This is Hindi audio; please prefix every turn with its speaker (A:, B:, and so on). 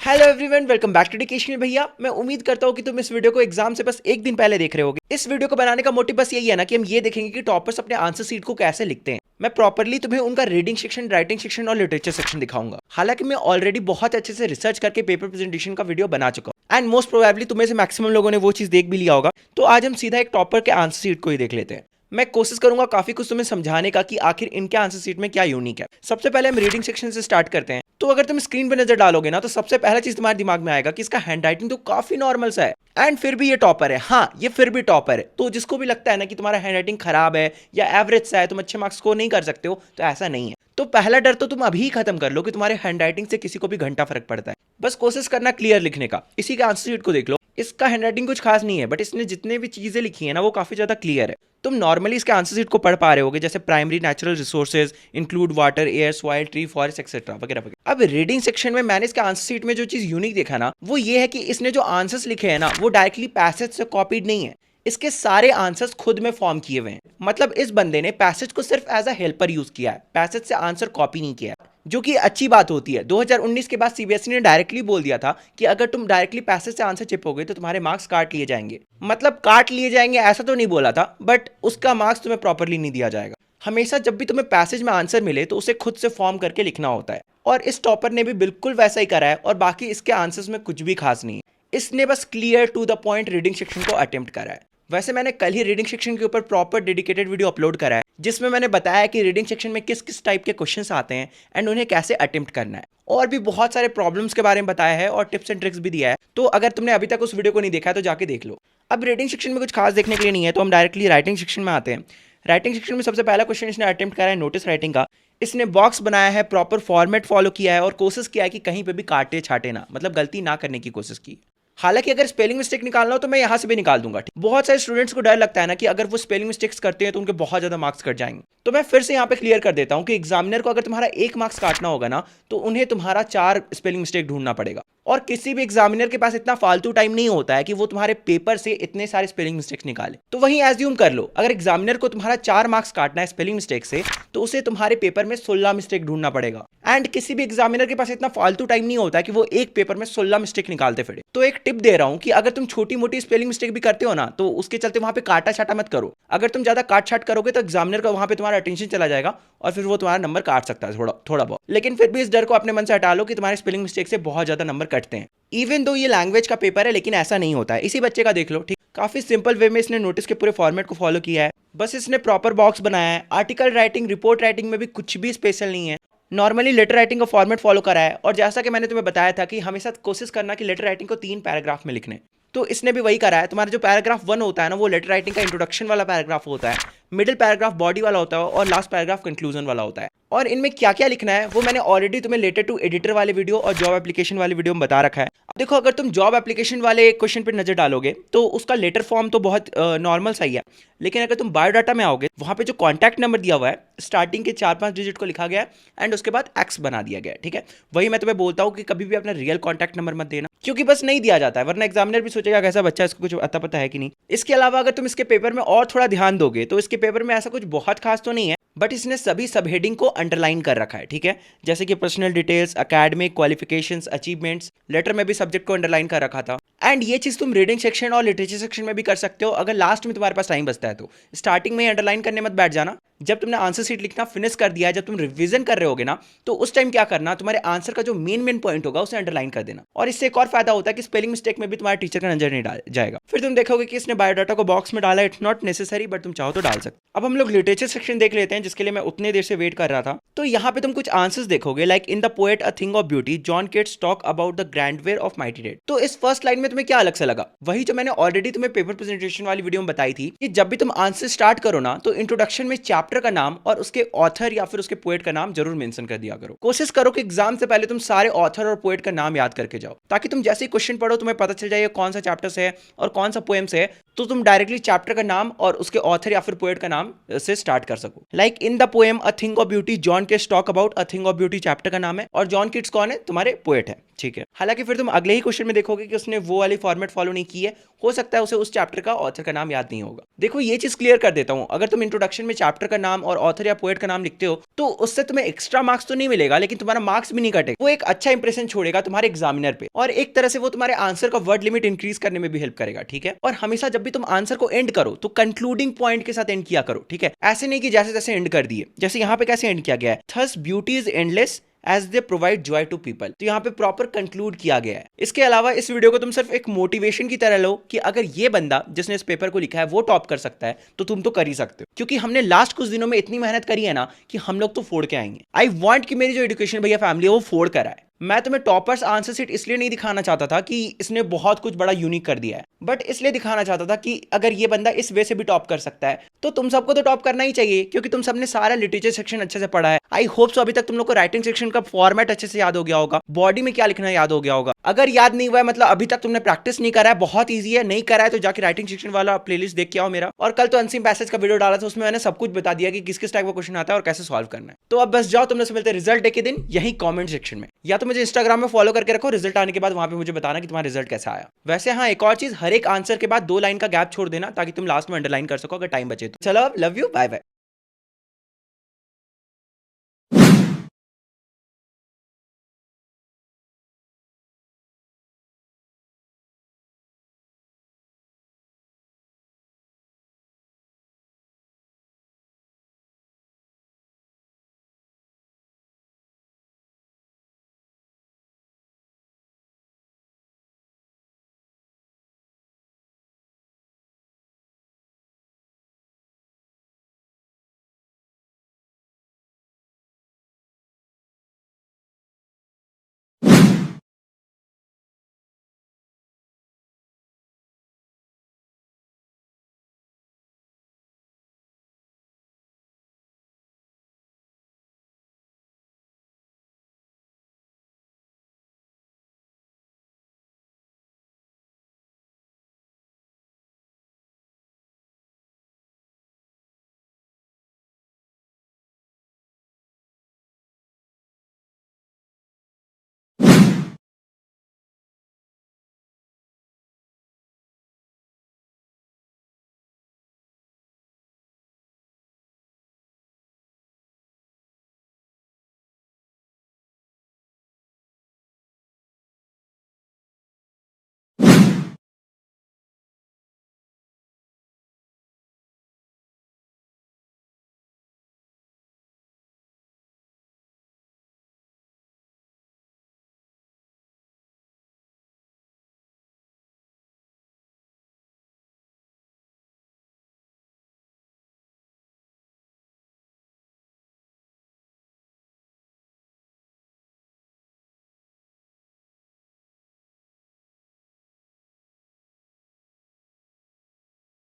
A: Hello everyone, welcome back to educational Bhaiya. मैं उम्मीद करता हूँ कि तुम इस वीडियो को एग्जाम से बस एक दिन पहले देख रहे होगे। इस वीडियो को बनाने का मोटिव बस यही है ना कि हम ये देखेंगे कि टॉपर्स अपने आंसर सीट को कैसे लिखते हैं। मैं प्रॉपरली तुम्हें उनका रीडिंग सेक्शन, राइटिंग सेक्शन और लिटरेचर सेक्शन दिखाऊंगा। हालांकि मैं ऑलरेडी बहुत अच्छे से रिसर्च करके पेपर प्रेजेंटेशन का वीडियो बना चुका हूँ एंड मोस्ट प्रोबेबली तुम्हें से मैक्सिमम लोगों ने वो चीज देख भी लिया होगा। तो आज हम सीधा एक टॉपर के आंसर सीट को ही देख लेते हैं। मैं कोशिश करूंगा काफी कुछ तुम्हें समझाने का कि आखिर इनके आंसर सीट में क्या यूनिक है। सबसे पहले हम रीडिंग सेक्शन से स्टार्ट करते हैं। तो अगर तुम स्क्रीन पे नजर डालोगे ना तो सबसे पहला चीज तुम्हारे दिमाग में आएगा कि इसका हैंडराइटिंग तो काफी नॉर्मल सा है एंड फिर भी ये टॉपर है। हाँ, ये फिर भी टॉपर है। तो जिसको भी लगता है ना कि तुम्हारा हैंडराइटिंग खराब है या एवरेज सा है, तुम अच्छे मार्क्स स्कोर नहीं कर सकते हो, तो ऐसा नहीं है। तो पहला डर तो तुम अभी ही खत्म कर लो कि तुम्हारे हैंडराइटिंग से किसी को भी घंटा फर्क पड़ता है। बस कोशिश करना क्लियर लिखने का। इसी के आंसर शीट को देख लो। इसका हैंडराइटिंग कुछ खास नहीं है, बट इसने जितने भी चीजें लिखी है ना वो काफी ज्यादा क्लियर है। तुम नॉर्मली इसके आंसर शीट को पढ़ पा रहे होगे, जैसे primary natural resources include water, air, soil, tree, forest etcetera वगैरह वगैरह। अब रीडिंग सेक्शन में मैंने इसके आंसर शीट में जो चीज यूनिक देखा ना वो ये है कि इसने जो आंसर्स लिखे हैं ना वो डायरेक्टली पैसेज से कॉपीड नहीं है। इसके सारे आंसर्स खुद में फॉर्म किए हुए हैं। मतलब इस बंदे ने पैसेज को सिर्फ एज अ हेल्पर यूज किया है, पैसेज से आंसर कॉपी नहीं किया है, जो कि अच्छी बात होती है। 2019 के बाद सीबीएसई ने डायरेक्टली बोल दिया था कि अगर तुम डायरेक्टली पैसेज से आंसर चिपकोगे तो तुम्हारे मार्क्स काट लिए जाएंगे। मतलब काट लिए जाएंगे ऐसा तो नहीं बोला था, बट उसका मार्क्स तुम्हें प्रॉपरली नहीं दिया जाएगा। हमेशा जब भी तुम्हें पैसेज में आंसर मिले तो उसे खुद से फॉर्म करके लिखना होता है, और इस टॉपर ने भी बिल्कुल वैसा ही करा है। और बाकी इसके आंसर्स में कुछ भी खास नहीं है। इसने बस clear to the point reading section को अटेम्प्ट करा है। वैसे मैंने कल ही रीडिंग सेक्शन के ऊपर प्रॉपर डेडिकेटेड वीडियो अपलोड करा है, जिसमें मैंने बताया कि रीडिंग सेक्शन में किस किस टाइप के क्वेश्चंस आते हैं एंड उन्हें कैसे अटेम्प्ट करना है, और भी बहुत सारे प्रॉब्लम्स के बारे में बताया है और टिप्स एंड ट्रिक्स भी दिया है। तो अगर तुमने अभी तक उस वीडियो को नहीं देखा है तो जाके देख लो। अब रीडिंग सेक्शन में कुछ खास देखने के लिए नहीं है, तो हम डायरेक्टली राइटिंग सेक्शन में आते हैं। राइटिंग सेक्शन में सबसे पहला क्वेश्चन इसने अटेम्प्ट करा है नोटिस राइटिंग का। इसने बॉक्स बनाया है, प्रॉपर फॉर्मेट फॉलो किया है और कोशिश किया है कि कहीं पे भी काटे छाटे ना, मतलब गलती ना करने की कोशिश की। हालांकि अगर स्पेलिंग मिस्टेक निकालना हो तो मैं यहां से भी निकाल दूंगा। बहुत सारे स्टूडेंट्स को डर लगता है ना कि अगर वो स्पेलिंग मिस्टेक्स करते हैं तो उनके बहुत ज्यादा मार्क्स कट जाएंगे। तो मैं फिर से यहां पे क्लियर कर देता हूं कि एग्जामिनर को अगर तुम्हारा 1 मार्क्स काटना होगा ना तो उन्हें तुम्हारा 4 स्पेलिंग मिस्टेक ढूंढना पड़ेगा। और किसी भी एग्जामिनर के पास इतना फालतू टाइम नहीं होता है कि वो तुम्हारे पेपर से इतने सारे स्पेलिंग मिस्टेक्स निकाले। तो वहीं एज्यूम कर लो अगर एग्जामिनर को तुम्हारा 4 मार्क्स काटना है स्पेलिंग मिस्टेक से, तो उसे तुम्हारे पेपर में 16 मिस्टेक ढूंढना पड़ेगा। एंड किसी भी एग्जामिनर के पास इतना फालतू टाइम नहीं होता है कि वो एक पेपर में 16 मिस्टेक निकालते फिरे। तो एक टिप दे रहा हूं कि अगर तुम छोटी मोटी स्पेलिंग मिस्टेक भी करते हो ना तो उसके चलते वहां पे काटा छाटा मत करो। अगर तुम ज्यादा काट छाट करोगे तो एग्जामिनर का वहां पे तुम्हारा अटेंशन चला जाएगा और फिर वो तुम्हारा नंबर काट सकता है थोड़ा बहुत। लेकिन फिर भी इस डर को अपने मन से हटा लो कि तुम्हारे स्पेलिंग मिस्टेक से बहुत ज्यादा नंबर कटते हैं। इवन दो ये लैंग्वेज का पेपर है, लेकिन ऐसा नहीं होता है। इसी बच्चे का देख लो, ठीक, काफी सिंपल वे में इसने नोटिस के पूरे फॉर्मेट को फॉलो किया है। बस इसने प्रॉपर बॉक्स बनाया है। आर्टिकल राइटिंग, रिपोर्ट राइटिंग में भी कुछ भी स्पेशल नहीं है। नॉर्मली लेटर राइटिंग का फॉर्मेट फॉलो करा है, और जैसा कि मैंने तुम्हें बताया था कि हमेशा कोशिश करना कि लेटर राइटिंग को 3 पैराग्राफ में लिखने, तो इसने भी वही करा है। तुम्हारा जो पैराग्राफ 1 होता है ना वो लेटर राइटिंग का इंट्रोडक्शन वाला पैराग्राफ होता है, मिडिल पैराग्राफ बॉडी वाला होता है और लास्ट पैराग्राफ कंक्लूजन वाला होता है। और इनमें क्या क्या लिखना है वो मैंने ऑलरेडी तुम्हें लेटर टू एडिटर वाले वीडियो और जॉब एप्लीकेशन वाले वीडियो में बता रखा है। अब देखो, अगर तुम जॉब एप्लीकेशन वाले क्वेश्चन पर नजर डालोगे तो उसका लेटर फॉर्म तो बहुत नॉर्मल सा ही है, लेकिन अगर तुम बायोडाटा में आओगे वहां पे जो कॉन्टैक्ट नंबर दिया हुआ है स्टार्टिंग के 4-5 डिजिट को लिखा गया है एंड उसके बाद एक्स बना दिया गया है। ठीक है, वही मैं तुम्हें बोलता हूँ कि कभी भी अपना रियल कॉन्टैक्ट नंबर मत देना, क्योंकि बस नहीं दिया जाता है, वरना एग्जामिनर भी सोचेगा कैसा बच्चा, इसको कुछ अता पता है कि नहीं। इसके अलावा अगर तुम इसके पेपर में और थोड़ा ध्यान दोगे तो इसके पेपर में ऐसा कुछ बहुत खास तो नहीं है, बट इसने सभी सब हेडिंग को अंडरलाइन कर रखा है। ठीक है, जैसे कि personal details, academic qualifications, achievements. Letter में भी सब्जेक्ट को अंडरलाइन कर रखा था। एंड ये चीज तुम रीडिंग सेक्शन और लिटरेचर सेक्शन में भी कर सकते हो अगर लास्ट में तुम्हारे पास टाइम बचता है तो। स्टार्टिंग में अंडरलाइन करने मत बैठ जाना। जब तुमने आंसर शीट लिखना फिनिश कर दिया है, जब तुम रिवीजन कर रहे होगे ना तो उस टाइम क्या करना, तुम्हारे आंसर का जो मेन पॉइंट होगा उसे अंडरलाइन कर देना। और इससे एक और फायदा होता है कि स्पेलिंग मिस्टेक में भी तुम्हारे टीचर का नजर नहीं जाएगा। फिर तुम देखोगे कि इसने बायोडाटा को बॉक्स में डाला, इट्स नॉट नेसेसरी, बट तुम चाहो तो डाल सकते। अब हम लोग लिटरेचर सेक्शन देख लेते हैं, जिसके लिए मैं उतने देर से वेट कर रहा था। तो यहाँ पे तुम कुछ आंसर्स देखोगे, like in the poet a thing of beauty John Keats talk about the grandeur of mighty dead. तो इस फर्स्ट लाइन में तुम्हें क्या अलग सा लगा? वही जो मैंने ऑलरेडी तुम्हें पेपर प्रेजेंटेशन वाली वीडियो में बताई थी कि जब भी तुम आंसर स्टार्ट करो ना तो इंट्रोडक्शन में चैप्टर का नाम और उसके ऑथर या फिर उसके पोएट का नाम जरूर मेंशन कर दिया करो। कोशिश करो कि एग्जाम से पहले तुम सारे ऑथर और पोएट का नाम याद करके जाओ, ताकि तुम जैसे ही क्वेश्चन पढ़ो तुम्हें पता चल जाए कौन सा चैप्टर से है और कौन सा पोएम से है, तो तुम डायरेक्टली चैप्टर का नाम और उसके ऑथर या फिर पोएट का नाम से स्टार्ट कर सको। Like in the poem a thing of beauty, John Keats talk about a thing of beauty chapter का नाम है, और जॉन किट्स कौन है? तुम्हारे पोएट है, ठीक है। हालांकि फिर तुम अगले ही क्वेश्चन में देखोगे कि उसने वो वाली फॉर्मेट फॉलो नहीं की है, हो सकता है उसे उस चैप्टर का ऑथर का नाम याद नहीं होगा। देखो ये चीज क्लियर कर देता हूं, अगर तुम इंट्रोडक्शन में चैप्टर का नाम और ऑथर या पोएट का नाम लिखते हो तो उससे तुम्हें एक्स्ट्रा मार्क्स तो नहीं मिलेगा, लेकिन तुम्हारा मार्क्स भी नहीं कटेगा। वो एक अच्छा इंप्रेशन छोड़ेगा तुम्हारे एग्जामिनर पे, और एक तरह से वो तुम्हारे आंसर का वर्ड लिमिट इंक्रीज करने में भी हेल्प करेगा, ठीक है। और हमेशा जब भी तुम आंसर को एंड करो तो कंक्लूडिंग पॉइंट के साथ एंड किया करो, ठीक है। ऐसे नहीं कि जैसे तैसे एंड कर दिए, जैसे यहाँ पे कैसे एंड किया गया है, thus beauty is endless as they provide joy to people. तो यहाँ पे प्रॉपर कंक्लूड किया गया है। इसके अलावा इस वीडियो को तुम सिर्फ एक मोटिवेशन की तरह लो कि अगर ये बंदा जिसने इस पेपर को लिखा है वो टॉप कर सकता है तो तुम तो कर ही सकते हो, क्योंकि हमने लास्ट कुछ दिनों में इतनी मेहनत करी है ना कि हम लोग तो फोड़ के आएंगे। आई वॉन्ट कि मेरी जो एजुकेशन भैया फैमिली है वो फोड़ कर आए। मैं तुम्हें टॉपर्स आंसर शीट इसलिए नहीं दिखाना चाहता था कि इसने बहुत कुछ बड़ा यूनिक कर दिया है, बट इसलिए दिखाना चाहता था कि अगर ये बंदा इस वे से भी टॉप कर सकता है तो तुम सबको तो टॉप करना ही चाहिए, क्योंकि तुम सबने सारा लिटरेचर सेक्शन अच्छे से पढ़ा है। आई होप सो अभी तक तुम लोग को राइटिंग सेक्शन का फॉर्मेट अच्छे से याद हो गया होगा, बॉडी में क्या लिखना याद हो गया होगा। अगर याद नहीं हुआ है मतलब अभी तक तुमने प्रैक्टिस नहीं करा है, बहुत ईजी है, नहीं करा है तो जाके राइटिंग सेक्शन वाला प्लेलिस्ट देख के आओ मेरा। और कल तो अनसीन पैसेज का वीडियो डाला था, उसमें मैंने सब कुछ बता दिया कि किस किस टाइप का क्वेश्चन आता है और कैसे सॉल्व करना है। तो अब बस जाओ, तुमने से मिलते हैं रिजल्ट डे के दिन यही कमेंट सेक्शन में, या तो मुझे इंस्टाग्राम में फॉलो करके रखो, रिजल्ट आने के बाद वहां पे मुझे बताना कि तुम्हारा रिजल्ट कैसा आया। वैसे हाँ, एक और चीज, हर एक आंसर के बाद 2 लाइन का गैप छोड़ देना ताकि तुम लास्ट में अंडरलाइन कर सको अगर टाइम बचे तो। चलो अब लव यू, बाय बाय।